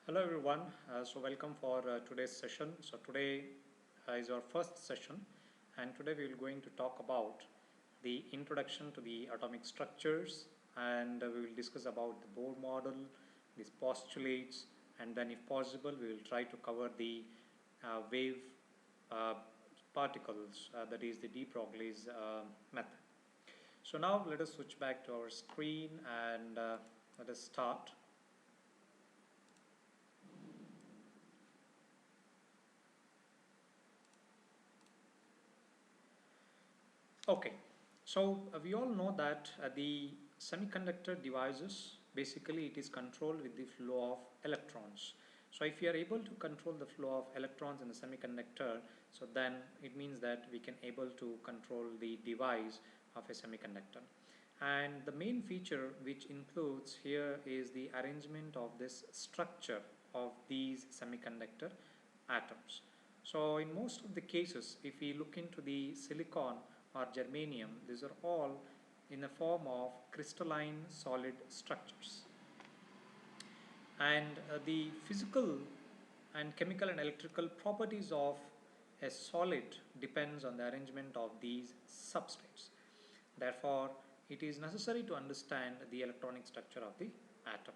Hello everyone. Welcome for today's session. So today is our first session, and today we will going to talk about the introduction to the atomic structures, and we will discuss about the Bohr model, these postulates, and then if possible we will try to cover the wave uh, particles, that is the de Broglie's method. So now let us switch back to our screen and let us start. Okay, so we all know that the semiconductor devices, basically it is controlled with the flow of electrons. So if you are able to control the flow of electrons in the semiconductor, so then it means that we can able to control the device of a semiconductor. And the main feature which includes here is the arrangement of this structure of these semiconductor atoms. So in most of the cases, if we look into the silicon or germanium, these are all in the form of crystalline solid structures. And the physical and chemical and electrical properties of a solid depends on the arrangement of these substrates. Therefore, it is necessary to understand the electronic structure of the atom.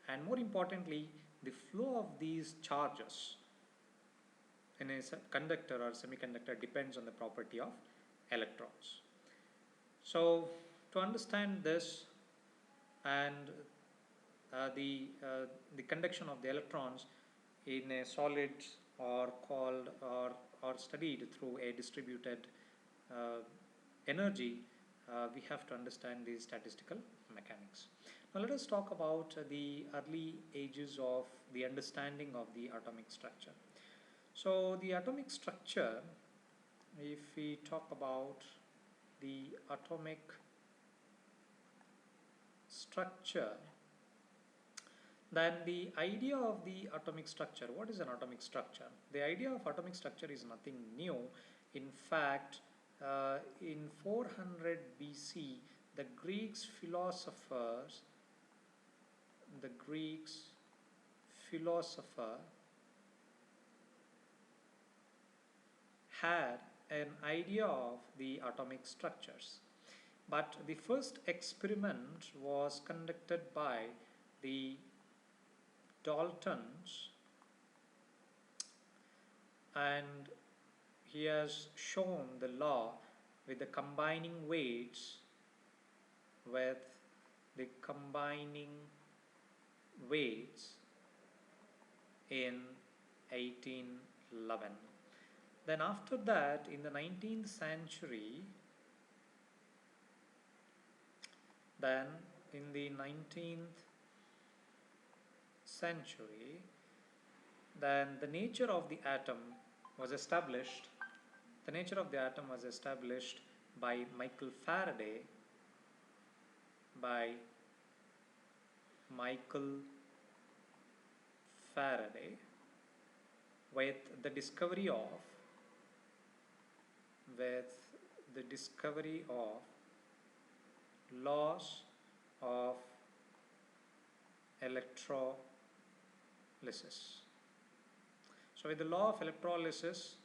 And more importantly, the flow of these charges in a conductor or semiconductor depends on the property of electrons. So to understand this and the conduction of the electrons in a solid or called or studied through a distributed uh, energy, we have to understand the statistical mechanics. Now let us talk about the early ages of the understanding of the atomic structure. So the atomic structure, if we talk about the atomic structure, then the idea of the atomic structure, what is an atomic structure? The idea of atomic structure is nothing new. In fact, in 400 BC, the Greeks philosopher had an idea of the atomic structures. But the first experiment was conducted by the Daltons, and he has shown the law with the combining weights with the combining weights in 1811. Then after that, in the 19th century, then in the 19th century, then the nature of the atom was established. The nature of the atom was established by Michael Faraday, by Michael Faraday, with the discovery of laws of electrolysis. So with the law of electrolysis,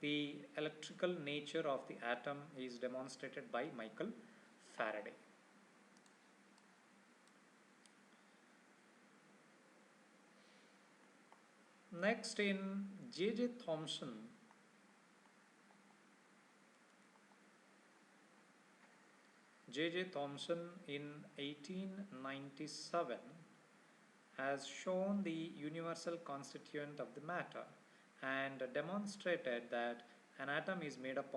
the electrical nature of the atom is demonstrated by Michael Faraday. Next, in J.J. Thomson, in 1897 has shown the universal constituent of the matter and demonstrated that an atom is made up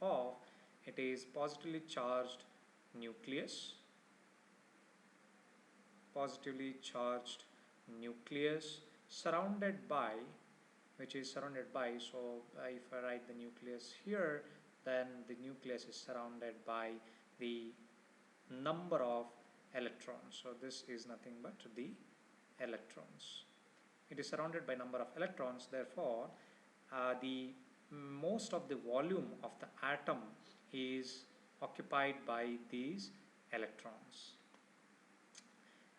of it is positively charged nucleus, surrounded by, so if I write the nucleus here, then the nucleus is surrounded by the number of electrons. So this is nothing but the electrons. It is surrounded by number of electrons. Therefore, the most of the volume of the atom is occupied by these electrons.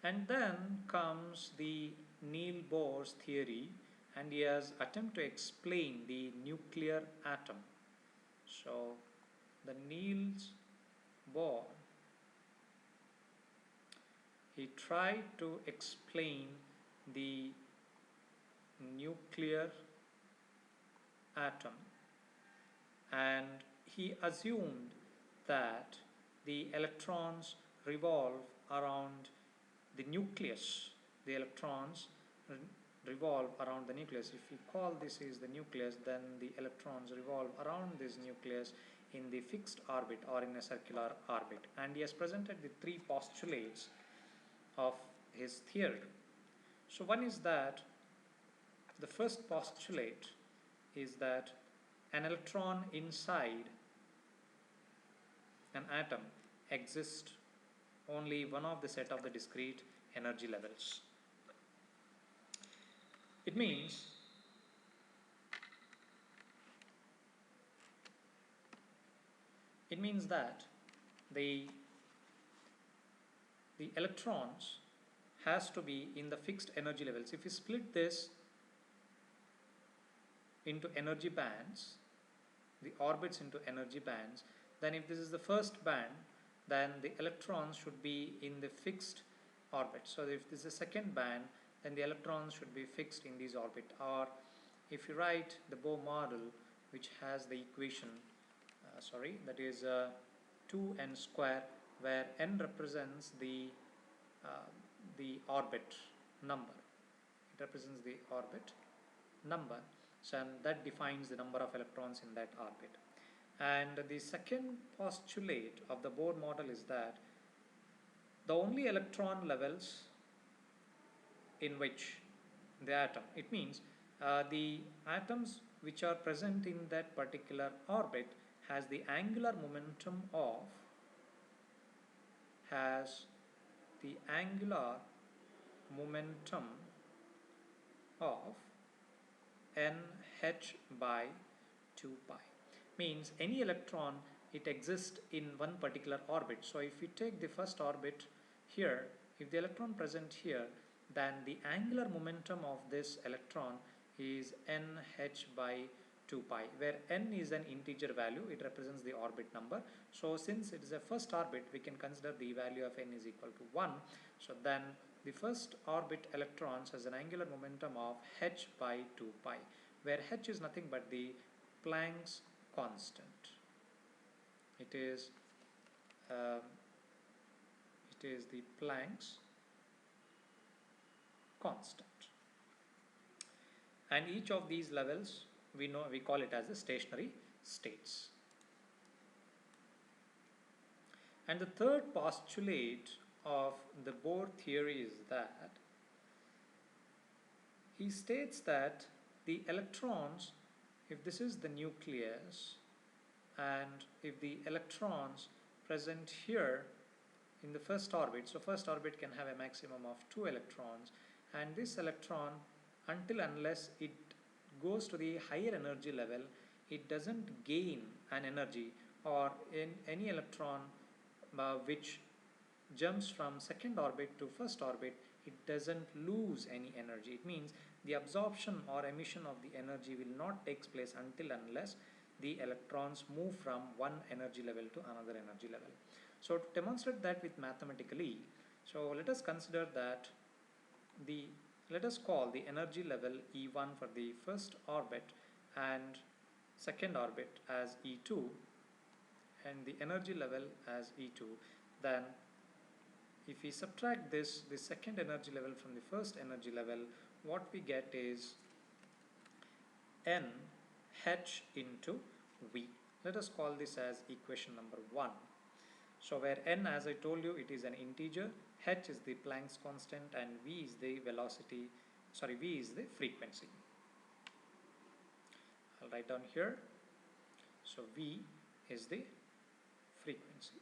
And then comes the Niels Bohr's theory, and he has attempted to explain the nuclear atom. So the Niels Bohr, he tried to explain the nuclear atom, and he assumed that the electrons revolve around the nucleus. The electrons revolve around the nucleus. If we call this is the nucleus, then the electrons revolve around this nucleus in the fixed orbit or in a circular orbit. And he has presented the three postulates of his theory. So one is that the first postulate is that an electron inside an atom exists only one of the set of the discrete energy levels. It means that the electrons has to be in the fixed energy levels. If you split this into energy bands, the orbits into energy bands, then if this is the first band, then the electrons should be in the fixed orbit. So if this is the second band, then the electrons should be fixed in this orbit. Or if you write the Bohr model, which has the equation, that is 2n square, where n represents the orbit number. It represents the orbit number, so and that defines the number of electrons in that orbit. And the second postulate of the Bohr model is that the only electron levels in which the atom, it means the atoms which are present in that particular orbit has the angular momentum of nh by 2 pi. Means any electron, it exists in one particular orbit. So if we take the first orbit here, if the electron present here, then the angular momentum of this electron is nh by 2 pi, where n is an integer value, it represents the orbit number. So since it is a first orbit, we can consider the value of n is equal to 1. So then the first orbit electrons has an angular momentum of h by 2 pi, where h is nothing but the Planck's constant. It is the Planck's constant. And each of these levels, we call it as the stationary states. And the third postulate of the Bohr theory is that he states that the electrons, if this is the nucleus, and if the electrons present here in the first orbit, so first orbit can have a maximum of 2 electrons, and this electron, unless it goes to the higher energy level, it doesn't gain an energy, or in any electron which jumps from second orbit to first orbit, it doesn't lose any energy. It means the absorption or emission of the energy will not take place unless the electrons move from one energy level to another energy level. So to demonstrate that with mathematically, so let us consider that let us call the energy level E1 for the first orbit and second orbit as E2, and the energy level as E2. Then if we subtract the second energy level from the first energy level, what we get is nh into V. Let us call this as equation number 1. So where n, as I told you, it is an integer, h is the Planck's constant, and V is the V is the frequency. I'll write down here. So V is the frequency.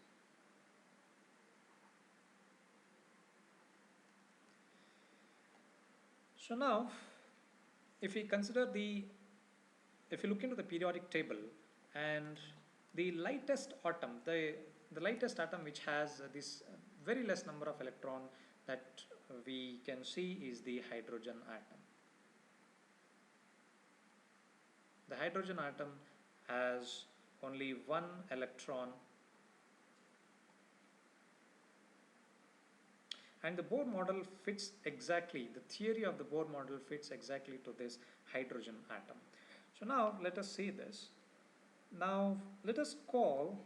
So now, if we look into the periodic table, and the lightest atom, the lightest atom which has this very less number of electron, that we can see is the hydrogen atom. The hydrogen atom has only one electron, and the Bohr model fits exactly, the theory of the Bohr model fits exactly to this hydrogen atom. So now let us see this. Now let us call,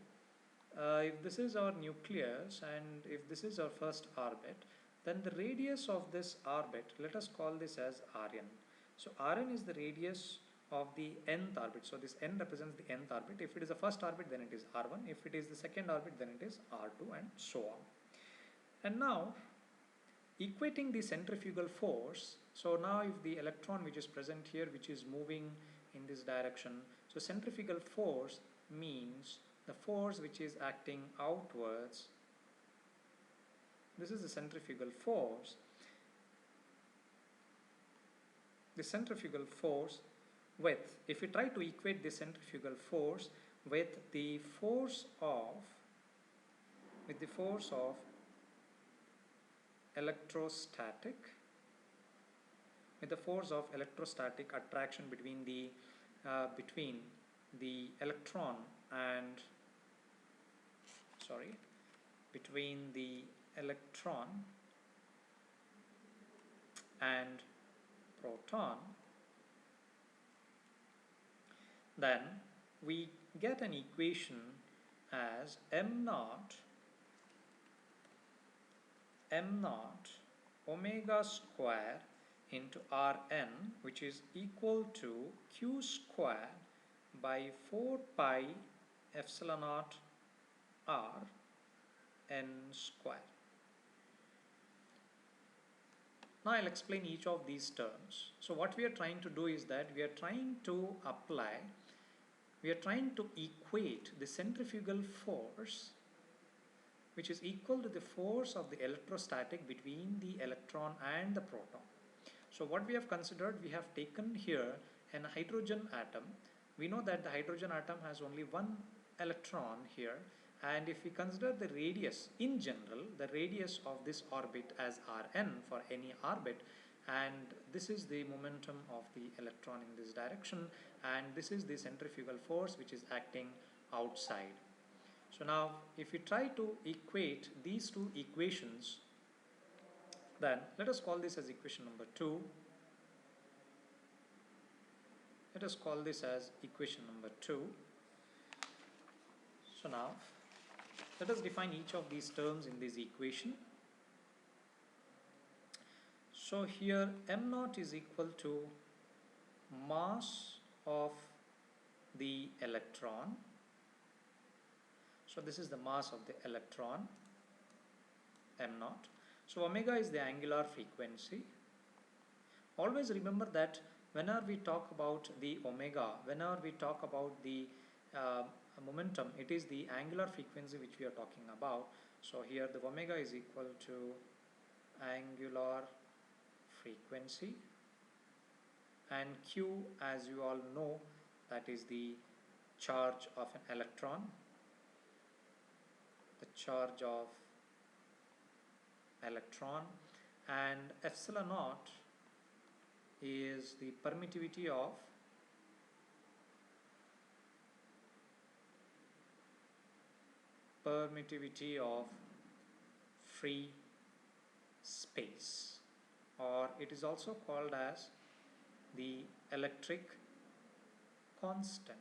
if this is our nucleus and if this is our first orbit, then the radius of this orbit, let us call this as Rn. So Rn is the radius of the nth orbit. So this n represents the nth orbit. If it is the first orbit, then it is R1. If it is the second orbit, then it is R2, and so on. And now equating the centrifugal force, so now if the electron which is present here, which is moving in this direction, so centrifugal force means the force which is acting outwards. This is the centrifugal force. The centrifugal force with, if we try to equate the centrifugal force with the force of electrostatic, with the force of electrostatic attraction between the electron and between the electron and proton, then we get an equation as m naught omega square into Rn, which is equal to q square by 4 pi epsilon naught r n square. Now I'll explain each of these terms. So what we are trying to do is that we are trying to equate the centrifugal force, which is equal to the force of the electrostatic between the electron and the proton. So what we have considered, we have taken here an hydrogen atom. We know that the hydrogen atom has only one electron here, and if we consider the radius in general, the radius of this orbit as Rn for any orbit, and this is the momentum of the electron in this direction, and this is the centrifugal force which is acting outside. So now if we try to equate these two equations, then let us call this as equation number 2. Let us call this as equation number 2. So now let us define each of these terms in this equation. So here m naught is equal to mass of the electron. So this is the mass of the electron, m naught. So omega is the angular frequency. Always remember that whenever we talk about the omega, whenever we talk about the momentum, it is the angular frequency which we are talking about. So here the omega is equal to angular frequency, and q, as you all know, that is the charge of an electron, the charge of electron, and epsilon naught is the permittivity of free space, or it is also called as the electric constant.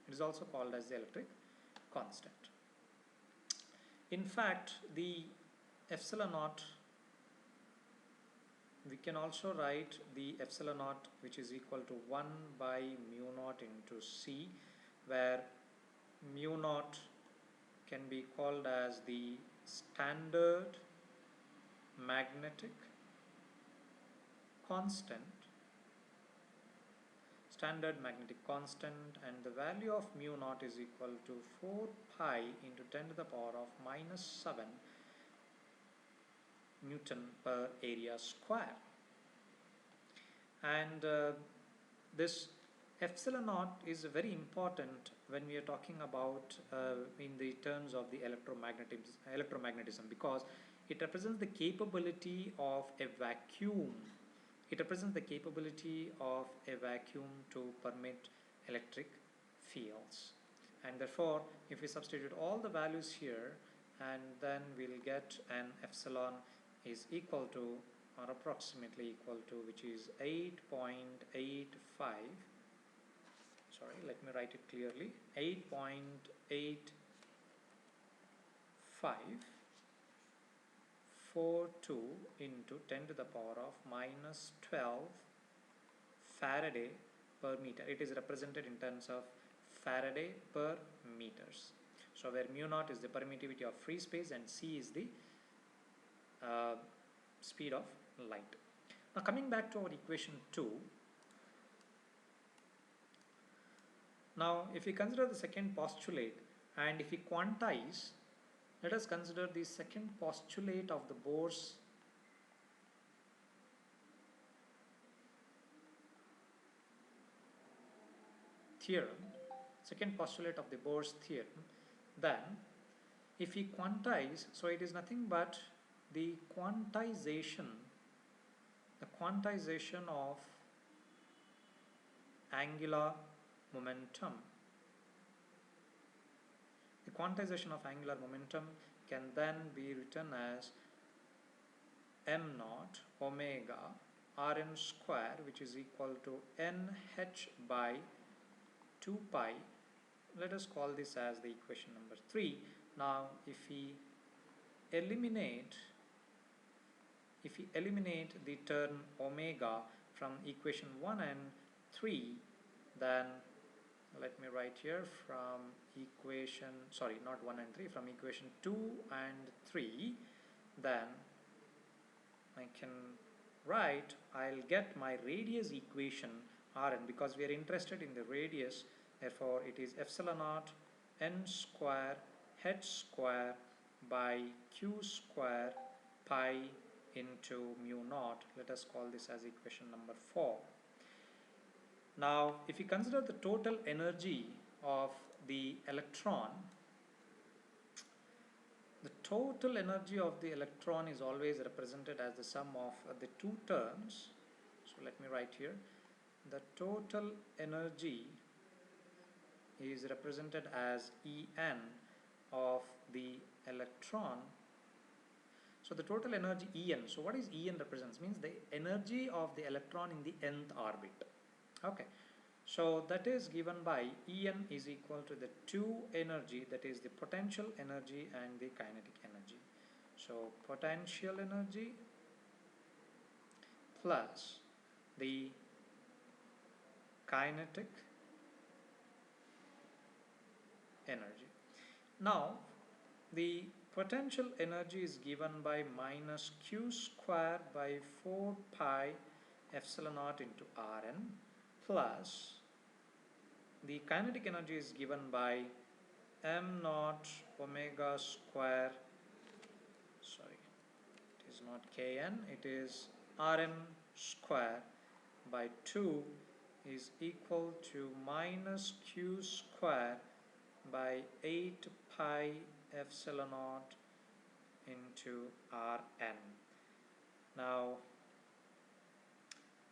It is also called as the electric constant. In fact, the epsilon naught, we can also write the epsilon naught, which is equal to 1 by mu naught into c, where mu naught can be called as the standard magnetic constant, and the value of mu naught is equal to 4 pi into 10 to the power of minus 7 Newton per area square. And this epsilon naught is very important when we are talking about in the terms of the electromagnetism, because it represents the capability of a vacuum. It represents the capability of a vacuum to permit electric fields. And therefore, if we substitute all the values here, and then we'll get an epsilon is equal to or approximately equal to, which is 8.85. Sorry, let me write it clearly. 8.8542 into 10 to the power of minus 12 Faraday per meter. It is represented in terms of Faraday per meters. So where mu naught is the permittivity of free space and c is the speed of light. Now coming back to our equation 2. Now if we consider the second postulate and if we quantize, let us consider the second postulate of the Bohr's theorem, second postulate of the Bohr's theorem. Then if we quantize, so it is nothing but the quantization of angular momentum. The quantization of angular momentum can then be written as m naught omega Rn square, which is equal to nh by 2 pi. Let us call this as the equation number 3. Now if we eliminate the term omega from equation 1 and 3, then let me write here from equation, sorry, not 1 and 3, from equation 2 and 3, then I can write, I'll get my radius equation Rn, because we are interested in the radius. Therefore it is epsilon naught n square h square by q square pi into mu naught. Let us call this as equation number 4. Now if you consider the total energy of the electron, the total energy of the electron is always represented as the sum of the two terms. So let me write here, the total energy is represented as En of the electron. So the total energy En, so what is En represents? Means the energy of the electron in the nth orbit. Okay, so that is given by En is equal to the two energy, that is the potential energy and the kinetic energy. So potential energy plus the kinetic energy. Now the potential energy is given by minus q square by 4 pi epsilon naught into Rn, plus the kinetic energy is given by m naught omega square, sorry, it is not Kn, it is Rm square by 2 is equal to minus q square by 8 pi epsilon naught into Rn. Now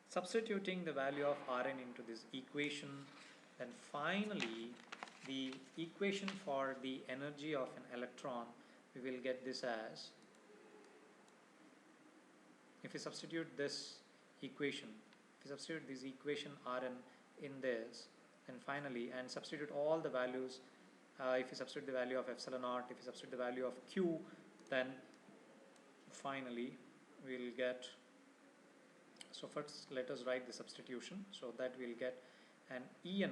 substituting the value of Rn into this equation, then finally the equation for the energy of an electron, we will get this as, if we substitute this equation, if we substitute this equation Rn in this, and finally, and substitute all the values, if you substitute the value of epsilon naught, if you substitute the value of q, then finally we will get, so first let us write the substitution, so that we will get an En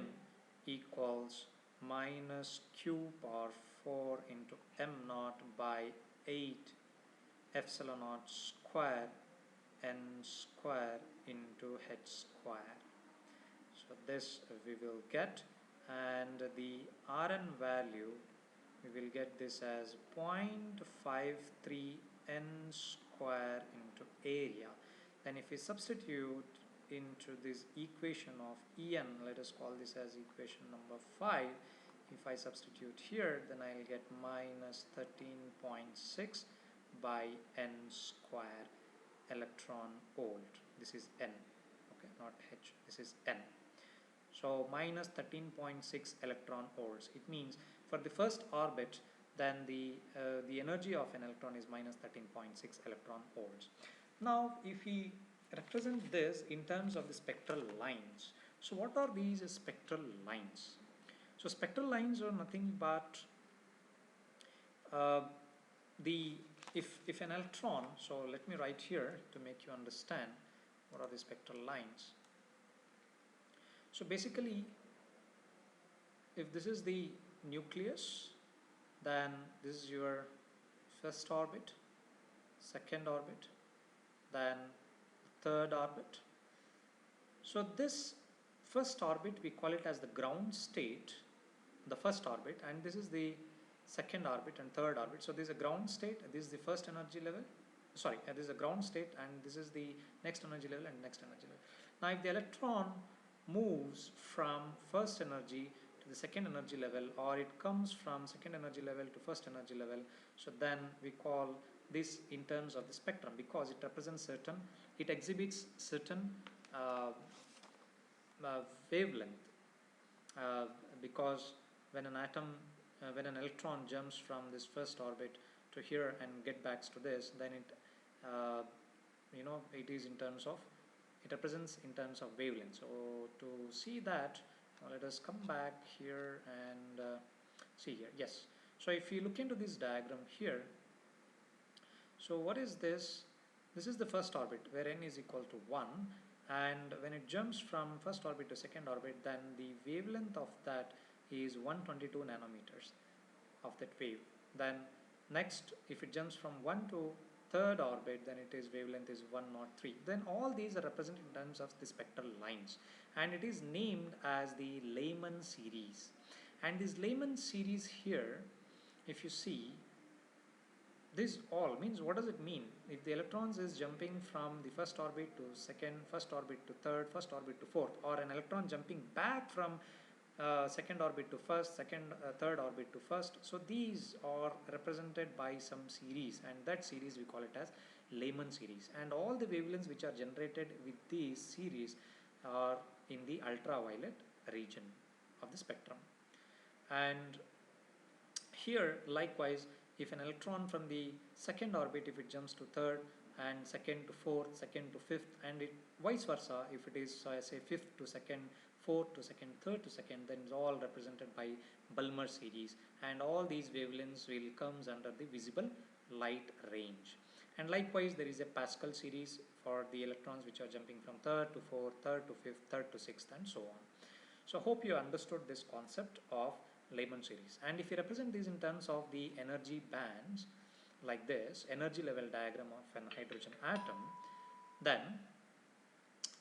equals minus q power 4 into m naught by 8 epsilon naught square n square into h square. So this we will get, and the Rn value, we will get this as 0.53 n square into area. Then if we substitute into this equation of En, let us call this as equation number 5. If I substitute here, then I will get minus 13.6 by n square electron volt. This is n, okay, not h, this is n. So minus 13.6 electron volts. It means for the first orbit, then the energy of an electron is minus 13.6 electron volts. Now if we represent this in terms of the spectral lines, so what are these spectral lines? So spectral lines are nothing but uh, the if an electron, so let me write here to make you understand what are the spectral lines. So basically, if this is the nucleus, then this is your first orbit, second orbit, then third orbit. So this first orbit, we call it as the ground state, the first orbit, and this is the second orbit and third orbit. So this is a ground state, this is the first energy level, sorry, this is a ground state, and this is the next energy level and next energy level. Now if the electron moves from first energy to the second energy level, or it comes from second energy level to first energy level, so then we call this in terms of the spectrum, because it represents certain, it exhibits certain uh, wavelength, uh, because when an atom, when an electron jumps from this first orbit to here and get back to this, then it, it is in terms of, it represents in terms of wavelength. So to see that, let us come back here and see here. Yes. So if you look into this diagram here, so what is this? This is the first orbit where n is equal to 1, and when it jumps from first orbit to second orbit, then the wavelength of that is 122 nanometers of that wave. Then next, if it jumps from 1 to third orbit, then it is wavelength is 103. Then all these are represented in terms of the spectral lines, and it is named as the Lyman series. And this Lyman series here, if you see, this all means, what does it mean? If the electrons is jumping from the first orbit to second, first orbit to third, first orbit to fourth, or an electron jumping back from second orbit to first, third orbit to first, so these are represented by some series, and that series we call it as Lyman series. And all the wavelengths which are generated with these series are in the ultraviolet region of the spectrum. And here likewise, if an electron from the second orbit, if it jumps to third, and second to fourth, second to fifth, and it vice versa, if it is say fifth to second, fourth to second, third to second, then it's all represented by Balmer series, and all these wavelengths will comes under the visible light range. And likewise, there is a Pascal series for the electrons which are jumping from third to fourth, third to fifth, third to sixth, and so on. So hope you understood this concept of Lyman series. And if you represent these in terms of the energy bands, like this energy level diagram of an hydrogen atom, then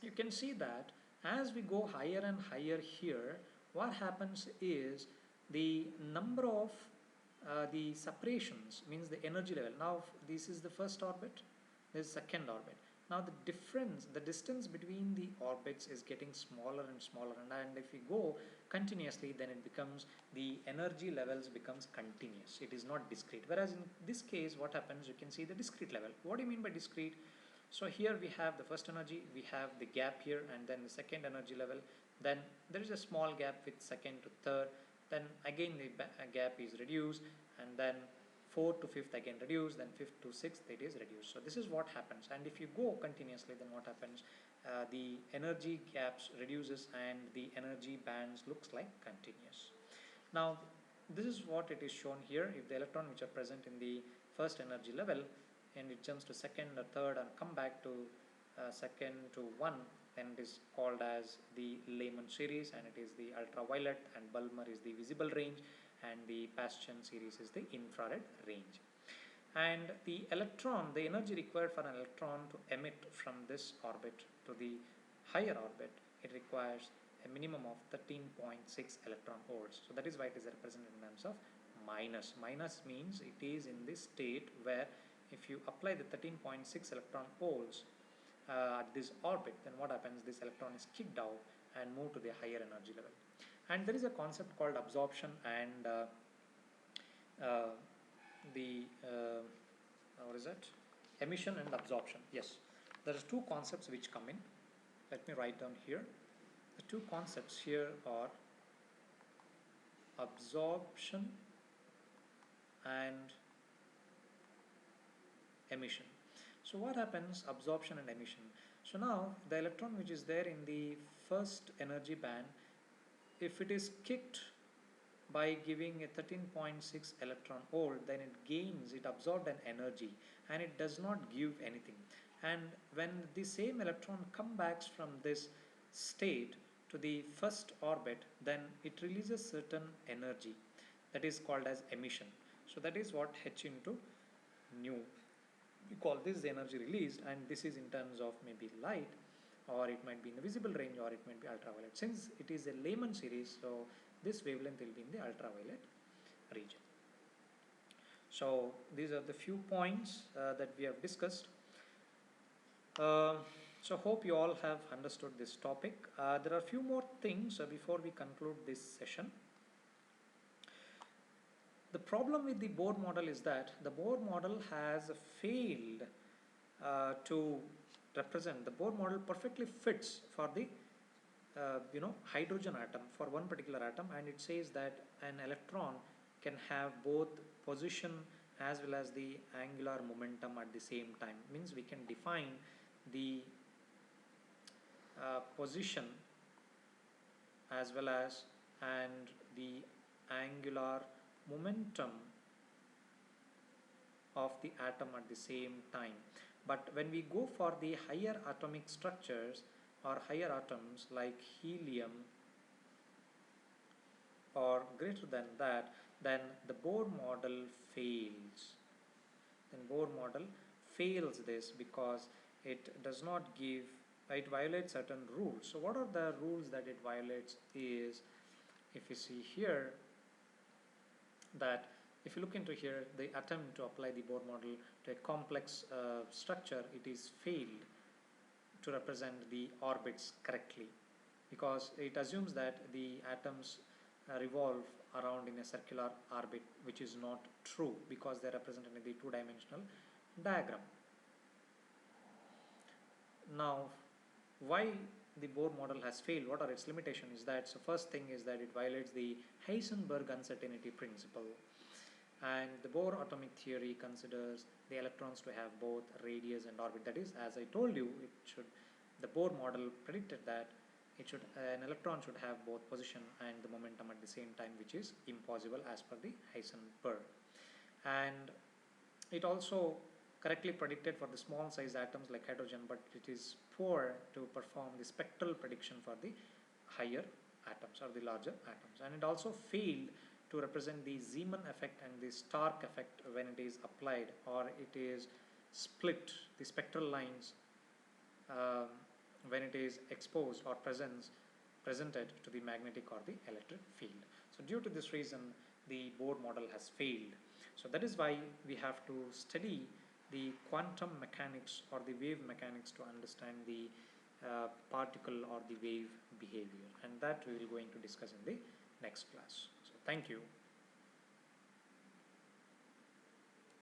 you can see that as we go higher and higher here, what happens is the number of the separations, means the energy level. Now this is the first orbit, this is second orbit. Now the difference, the distance between the orbits is getting smaller and smaller, and if we go continuously, then it becomes, the energy levels becomes continuous. It is not discrete. Whereas in this case, what happens, you can see the discrete level. What do you mean by discrete? So here we have the first energy, we have the gap here, and then the second energy level. Then there is a small gap with second to third. Then again the gap is reduced, and then fourth to fifth again reduced, then fifth to sixth it is reduced. So this is what happens. And if you go continuously, then what happens? The energy gaps reduces and the energy bands looks like continuous. Now this is what it is shown here. If the electron which are present in the first energy level, and it jumps to second or third and come back to second to one, then it is called as the Lyman series, and it is the ultraviolet, and Balmer is the visible range, and the Paschen series is the infrared range. And the electron, the energy required for an electron to emit from this orbit to the higher orbit, it requires a minimum of 13.6 electron volts. So that is why it is represented in terms of minus. Minus means it is in this state where if you apply the 13.6 electron volts at this orbit, then what happens? This electron is kicked out and moved to the higher energy level. And there is a concept called absorption and what is it? Emission and absorption. Yes, there are two concepts which come in. Let me write down here. The two concepts here are absorption and emission. So what happens, absorption and emission? So now the electron which is there in the first energy band, if it is kicked by giving a 13.6 electron volt, then it gains, it absorbed an energy and it does not give anything. And when the same electron comes back from this state to the first orbit, then it releases certain energy that is called as emission. So that is what H into nu. We call this the energy released, and this is in terms of maybe light, or it might be in the visible range, or it might be ultraviolet. Since it is a Lyman series, so this wavelength will be in the ultraviolet region. So these are the few points that we have discussed. So hope you all have understood this topic. There are a few more things before we conclude this session. The problem with the Bohr model is that the Bohr model has failed to represent. The Bohr model perfectly fits for the hydrogen atom, for one particular atom, and it says that an electron can have both position as well as the angular momentum at the same time. Means we can define the position as well as and the angular momentum of the atom at the same time. But when we go for the higher atomic structures or higher atoms like helium or greater than that, then the Bohr model fails. Then Bohr model fails this because it does not give, it violates certain rules. So what are the rules that it violates is, if you see here, that if you look into here, the attempt to apply the Bohr model to a complex structure, it is failed to represent the orbits correctly, because it assumes that the atoms revolve around in a circular orbit, which is not true because they are represented in the two-dimensional diagram. Now, why the Bohr model has failed, what are its limitations, is that, so first thing is that it violates the Heisenberg uncertainty principle. And the Bohr atomic theory considers the electrons to have both radius and orbit. That is, as I told you, the Bohr model predicted that an electron should have both position and the momentum at the same time, which is impossible as per the Heisenberg. And it also correctly predicted for the small size atoms like hydrogen, but it is poor to perform the spectral prediction for the higher atoms or the larger atoms. And it also failed to represent the Zeeman effect and the Stark effect when it is applied, or it is split the spectral lines when it is exposed or presented to the magnetic or the electric field. So due to this reason, the Bohr model has failed. So that is why we have to study the quantum mechanics or the wave mechanics to understand the particle or the wave behavior, and that we will going to discuss in the next class. So thank you.